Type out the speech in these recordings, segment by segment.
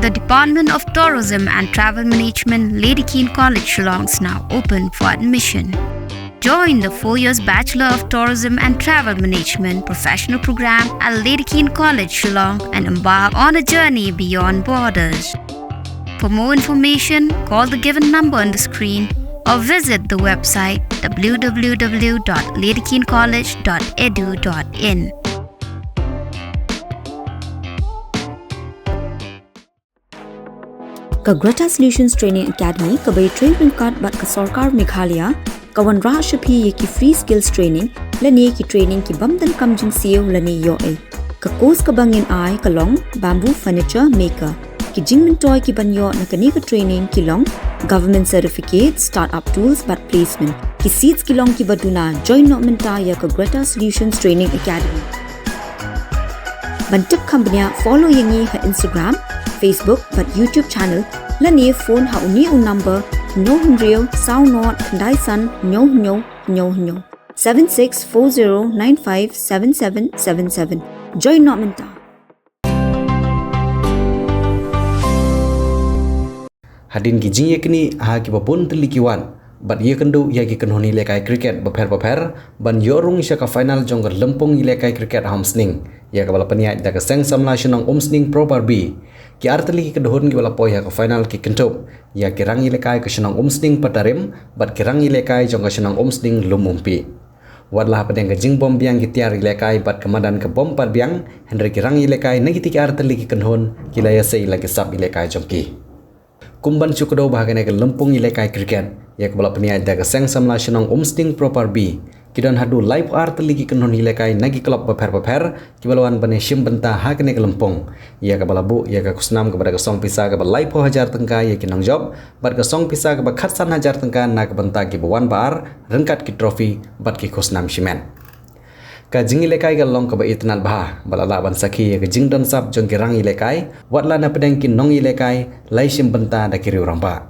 The Department of Tourism and Travel Management, Lady Keane College, Shillong is now open for admission. Join the 4 years Bachelor of Tourism and Travel Management professional program at Lady Keane College, Shillong and embark on a journey beyond borders. For more information, call the given number on the screen or visit the website www.ladykeencollege.edu.in. Greta Solutions Training Academy kabai training card bat ka Sarkar Meghalaya kawan ra shapi ye ki free skills training lani ki training ki bamdan kamjing siu lani yo e ka course ka bangin ai ka long bamboo furniture maker ki jingmin toy ki banyo na kani ka training ki long government certificate startup tools but placement ki seats ki long ki baduna join no menta ya ka Greta Solutions Training Academy bantip company follow yengi ha Instagram Facebook but YouTube channel lani phone ha uni number no real sound not kandai san nyo 7640957777 join not menta. Hadin ki jing yakni ha ki babon telikiwan bat ye kendu ya ki kenhoni lekai cricket baper ban yorung sya ka final jong lempung lekai cricket hamsning ya ka bala peniat da ka seng samla shnong umsning proper b ki arteli ki kedhon ki bala poya ka final ki kentop ya ki rangi lekai ka shnong umsning patarim bat ki rangi lekai jong ka shnong umsning lumumpi wadlah padeng ka jing bom biang ki tiar lekai bat kamadan ka bom par biang henry ki rangi lekai nagiti ki arteli ki kenhon ki laya sei lagi sab lekai jong ki kumban chukudo bahagane ke lempung ilekai cricket ya kebala peniat daga seng samla shnong umsting proper b kidan hadu live art ligi kenon ilekai nagi klub beper kibalawan bane shim benta hagane ke lempung ya kebala bu ya ka kusnam kepada ke song pisa ke live 1000 tengka ya kinang job bat ke song pisa ke khatsan 1000 tengka na ke benta ki bawan bar rengkat ki trophy bat ki kusnam shimen ka jing ilekai ka long ka ba itnal bah balala ban sakhi ka jing don sap jong ki rang ilekai watla na pedeng ki nong ilekai lai shim benta da ki ramba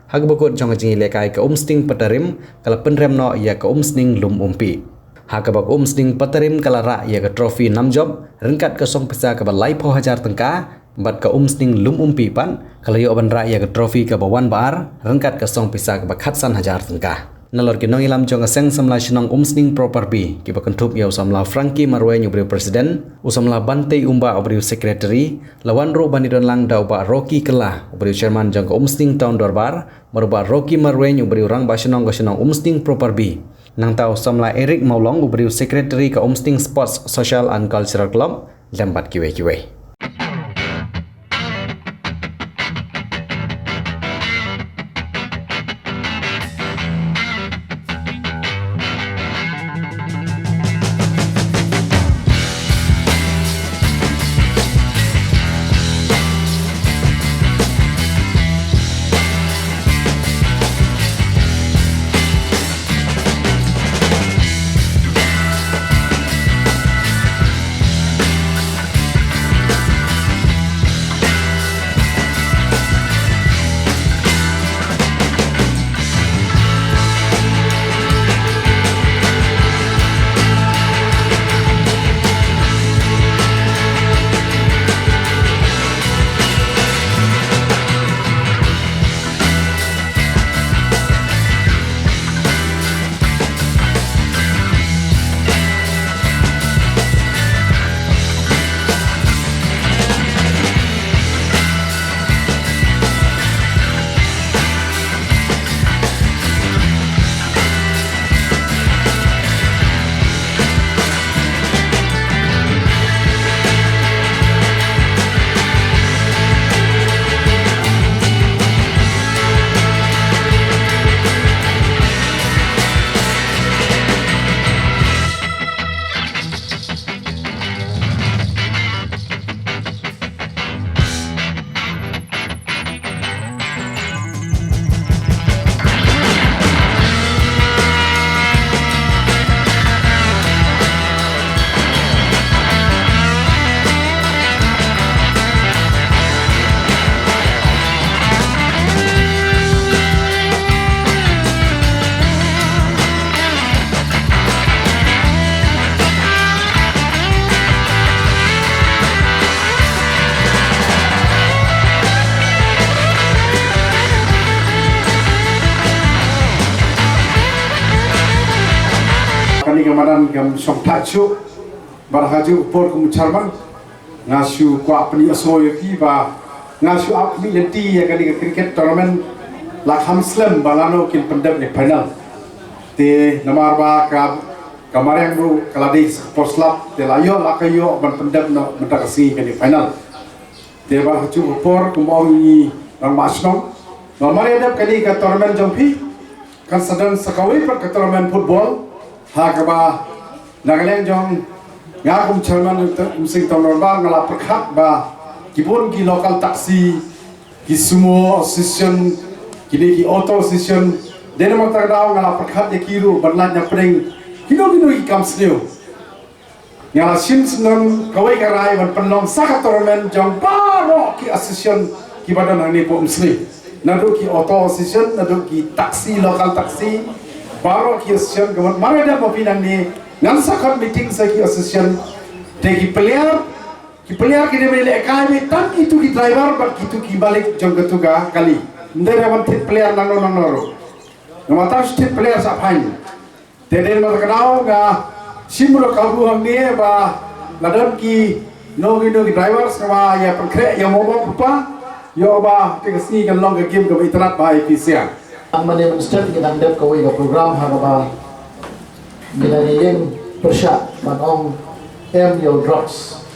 hag bokot jong jing ilekai ka umsting patarim kala penrem no ya ka umsting lum umpi ha ka bak umsting patarim kala ra ya ka trophy nam job rengkat ka song pisa ka ba lai 1000 tengka bat ka umsting lum umpi pan kala yo ban ra ya ka trophy ka ba wan bar rengkat ka song pisa ka ba khatsan 1000 tengka nalor ki nong ilam jong seng samla shnong umsning proper b ki bakentup ya usamla Frankie Marwe nyubri presiden usamla Bante Umba ubri secretary lawan ro banidon lang dau ba Rocky Kela ubri chairman jong umsning town dorbar maruba Rocky Marwe nyubri rang ba shnong umsning proper b nang tau samla Eric Maulong ubri secretary ka umsting sports social and cultural club lembat kiwe gamaran gam songtachu barhaju por kum charman ngasu kwa pani asoyaki ba ngasu apmi lenti ya kali cricket tournament lakham slam balano kin pendam ni final te namar ba ka kamarang ru kaladi sportslap te layo lakayo ban pendam no mentakasi kali final te barhaju por kum ongi rang masno namar ya kali ka tournament jompi kan sedang sekawai per ke tournament football hakaba Nagaland jong ngagum chairman musing tournament ba ngala perkhat ba kibun ki local taxi ki sumo association ki auto association dena mata daw ngala perkhat ya kiru berlan nya pring kino ki kamsneu ngala sims non kawai karai ban penlong sak tournament jong baro ki association ki badan ani po musli nadu ki auto association nadu ki taxi local taxi baro ki association gawan marada mo pinang ni ngan sakat meeting sa ki association te ki player ki de kai me tan itu ki driver but itu ki balik jong gatuga kali ndere wan tit player nano namata tit player sa pain te den ma kanao ga simro kabu hamni ba ladam ki no ki driver sama ya pangkre ya mo pa yo ba te kasi kan long ga game ga internet ba ipsia ang management kita ndep ko ga program ha ba ginayeng persya manong ML drugs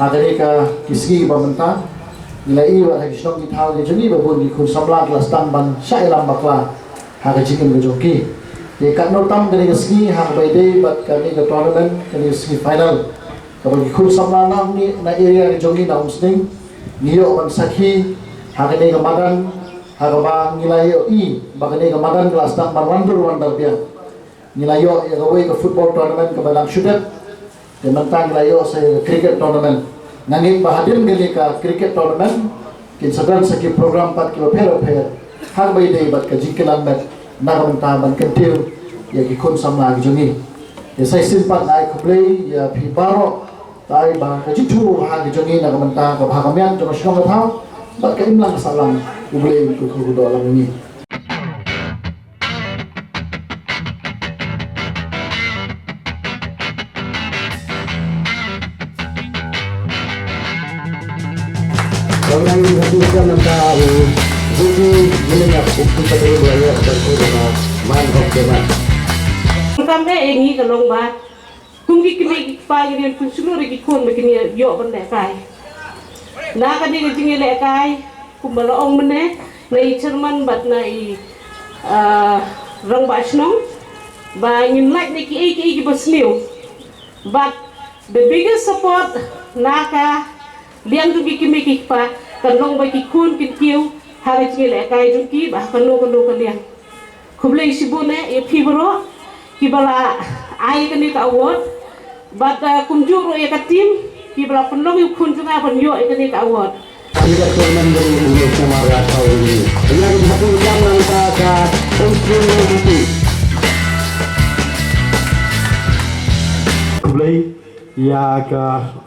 hagari ka kisgi bamanta nilai wa lagi snong ithal ge juni babun di khun samla kelas tan ban syailam bakla haga chicken ge joki de ka no tam gani kisgi ha bai dei bat kami ke tournament kani kisgi final ka bagi khun samla nam ni na area ge jogi na umsning niyo ban sakhi haga de madan haga ba nilai i bagane ke madan kelas tan ban wonder dia nilai yo ke football tournament ke balang shooter Mentang layo sa cricket tournament. Nanging bahadir gali ka cricket tournament kin sedang saki program 4 kilo pero hang bay day bat ka jingkilan met nagamtaban kentil ya ki kun samla gi jongi ya sai simpat ai ku play ya pi baro tai ba ka jitu ha gi jongi nagamta ka bhagamian jong shong ka thau bat ka imlang salang ku play ku do alam ini Orang yang bertujuan nampak buku menyenyak buku pada buaya berkurang main hokeman. Kami ini kalau bah, kunci kini pagi ni pun seluruh kikun begini yok benda kai. Nak kadi kecing elak kai, kumbala ong benda, nai cerman bat nai rang basnong, bah ingin like ni ki bersniu. But the biggest support naka liang tu kimi kikpa kanong ba kikun kinkiu hari cingile kai junki bah kanu kalian kublai sibune e fibro kibala ai kani ka award but kumjuro e katim kibala penong yu kun junga ban yo e kani ka award tidak pernah menjadi semara tahun ini yang satu yang langkah untuk itu kublai ya ka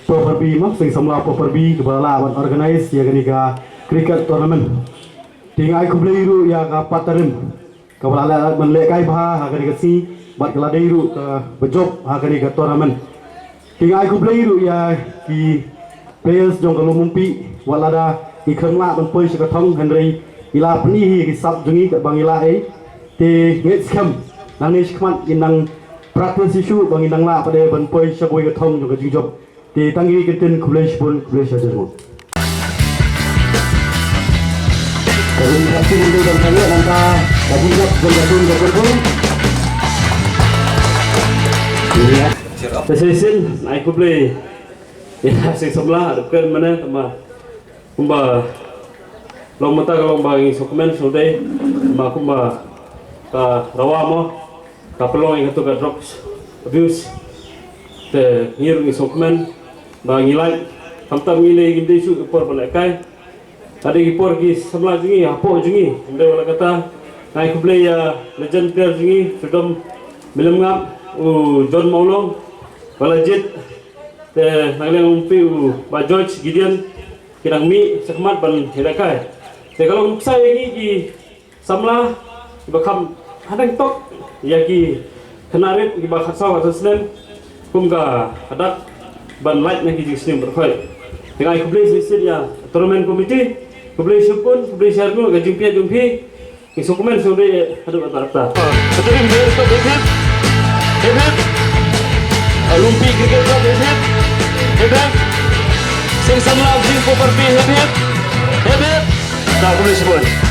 Properbi mak sing samla properbi kepala awan organize ya gani ka cricket tournament tingai kublai ru ya ka patarim kepala menlek kai bha ha gani ka si bat kala dei ru ka bejob ha gani ka tournament tingai kublai ru ya ki players jong ka lumumpi walada ki khangla ban poi ka thong hanrei ila pani hi ki sab jungi ka bangila ai te ngets kham nang ni khman inang practice issue banginang la pada ban poi saboi ka thong jong ka jinjob di tangi kiten kublai pun kublai saja semua. Kalau hasil itu dan saya nanti bagi jawab bergabung bergabung. Iya. Sesin naik kublai. Ya sing sebelah dekat mana sama kumba lomata kalau bagi dokumen sudah ma kumba ka rawamo ka pelong yang itu ka drugs abuse te ngirung dokumen bangilai tamtam ngile ginde su por balakai tadi ipor ki samla jingi apo jingi inde wala kata nai kublai ya legend player jingi freedom milam ngam John Maulong wala jet te nagle umpi ba George Gideon kirang mi sakmat ban hirakai te kalau saya ini ki samla bakam hadang tok ya ki Kenarit di bakat sawah atau Senin, kumga adak ban light nak kijing Senin berfai. Dengan aku beli ya tournament komite, aku beli supun, aku beli syargu, aku jumpi, instrumen sudah ada rata-rata. Betul ini berapa David? Lumpi cricket club David. Sing samla jing property David. Tak boleh sebut.